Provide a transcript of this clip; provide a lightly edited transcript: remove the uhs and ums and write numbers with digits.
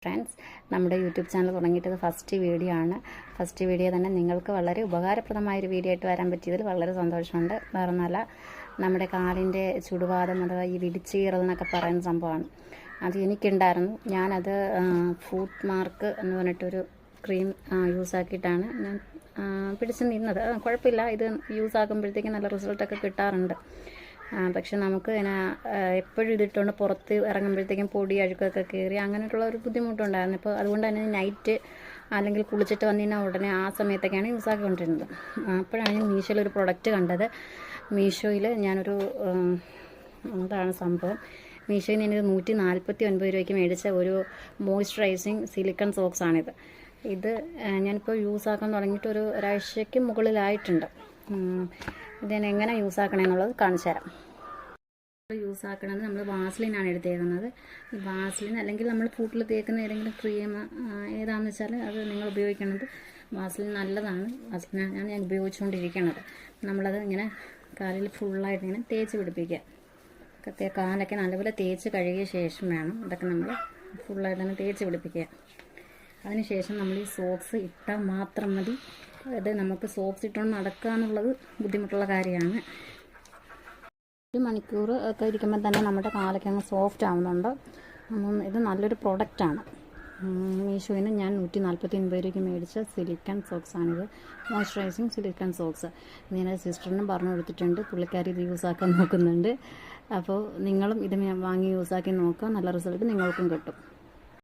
Friends, നമ്മുടെ YouTube channel തുടങ്ങിയിട്ടത് first video ആണ്. First video തന്നെ നിങ്ങൾക്ക് വളരെ ഉപകാരപ്രദമായൊരു വീഡിയോ ആയിട്ട് വരാൻ പറ്റിയതിൽ വളരെ സന്തോഷമുണ്ട്. വേറൊന്നുമല്ല, നമ്മുടെ കാലിൻ്റെ ചുടുവാദം അഥവാ ഈ വിടിച്ചീറൽ എന്നൊക്കെ പറയുന്ന സംഭവമാണ്. അത് എനിക്കുണ്ടായിരുന്നു. ഞാനത് ഫുഡ് മാർക്ക് എന്ന് പറഞ്ഞിട്ടൊരു ക്രീം യൂസാക്കിയിട്ടാണ് ഞാൻ പിടിച്ച് നിന്നത്. കുഴപ്പമില്ല, ഇത് യൂസ് ആക്കുമ്പോഴത്തേക്കും നല്ല റിസൾട്ടൊക്കെ കിട്ടാറുണ്ട്. പക്ഷെ നമുക്ക് ഇങ്ങനെ എപ്പോഴും ഇതിട്ടുകൊണ്ട് പുറത്ത് ഇറങ്ങുമ്പോഴത്തേക്കും പൊടി അഴുക്കൊക്കെ കയറി അങ്ങനെയുള്ള ഒരു ബുദ്ധിമുട്ടുണ്ടായിരുന്നു. ഇപ്പോൾ അതുകൊണ്ട് തന്നെ നൈറ്റ് അല്ലെങ്കിൽ കുളിച്ചിട്ട് വന്നിരുന്ന ഉടനെ ആ സമയത്തൊക്കെയാണ് യൂസ് ആക്കിക്കൊണ്ടിരുന്നത്. അപ്പോഴാണ് ഞാൻ മീഷോയിലൊരു പ്രൊഡക്റ്റ് കണ്ടത്. മീഷോയിൽ ഞാനൊരു എന്താണ് സംഭവം, മീഷോയിൽ ഞാനൊരു 149 രൂപയ്ക്ക് മേടിച്ച ഒരു മോയ്സ്ചറൈസിങ് സിലിക്കൺ സോക്സാണിത്. ഇത് ഞാനിപ്പോൾ യൂസ് ആക്കാൻ തുടങ്ങിയിട്ട് ഒരാഴ്ചയ്ക്ക് മുകളിലായിട്ടുണ്ട്. ഇത് ഞാൻ എങ്ങനെ യൂസ് ആക്കണമെന്നുള്ളത് കാണിച്ചു തരാം. യൂസ് ആക്കണമെന്ന് നമ്മൾ വാസ്ലിനാണ് എടുത്തേക്കുന്നത്. വാസ്ലിൻ അല്ലെങ്കിൽ നമ്മൾ ഫുഡിൽ തേക്കുന്ന ഏതെങ്കിലും ക്രീം ഏതാണെന്ന് വെച്ചാൽ അത് നിങ്ങൾ ഉപയോഗിക്കുന്നത്. വാസ്ലിൻ നല്ലതാണ്. വാസ്ലിനാണ് ഞാൻ ഉപയോഗിച്ചുകൊണ്ടിരിക്കുന്നത്. നമ്മളത് ഇങ്ങനെ കാലിൽ ഫുള്ളായിട്ട് ഇങ്ങനെ തേച്ച് പിടിപ്പിക്കുക. കാലൊക്കെ നല്ലപോലെ തേച്ച് കഴുകിയ ശേഷം വേണം ഇതൊക്കെ നമ്മൾ ഫുള്ളായിട്ട് തന്നെ തേച്ച് പിടിപ്പിക്കുക. അതിനുശേഷം നമ്മൾ ഈ സോക്സ് ഇട്ടാൽ മാത്രം മതി. അത് നമുക്ക് സോക്സ് ഇട്ടുകൊണ്ട് നടക്കുക എന്നുള്ളത് ബുദ്ധിമുട്ടുള്ള കാര്യമാണ്. 1 മണിക്കൂർ ഒക്കെ ഇരിക്കുമ്പോൾ തന്നെ നമ്മുടെ കാലൊക്കെ അങ്ങ് സോഫ്റ്റ് ആവുന്നുണ്ട്. ഇത് നല്ലൊരു പ്രൊഡക്റ്റാണ്. മീഷോയിൽ ഞാൻ 149 രൂപയ്ക്ക് മേടിച്ച സിലിക്കൺ സോക്സാണിത്. Moisturising silicone socks. ഞാൻ സിസ്റ്ററിനും പറഞ്ഞു കൊടുത്തിട്ടുണ്ട്. പുള്ളിക്കാരി ഇത് യൂസാക്കാൻ നോക്കുന്നുണ്ട്. അപ്പോൾ നിങ്ങളും ഇത് വാങ്ങി യൂസാക്കി നോക്കുക. നല്ല റിസൾട്ട് നിങ്ങൾക്കും കിട്ടും.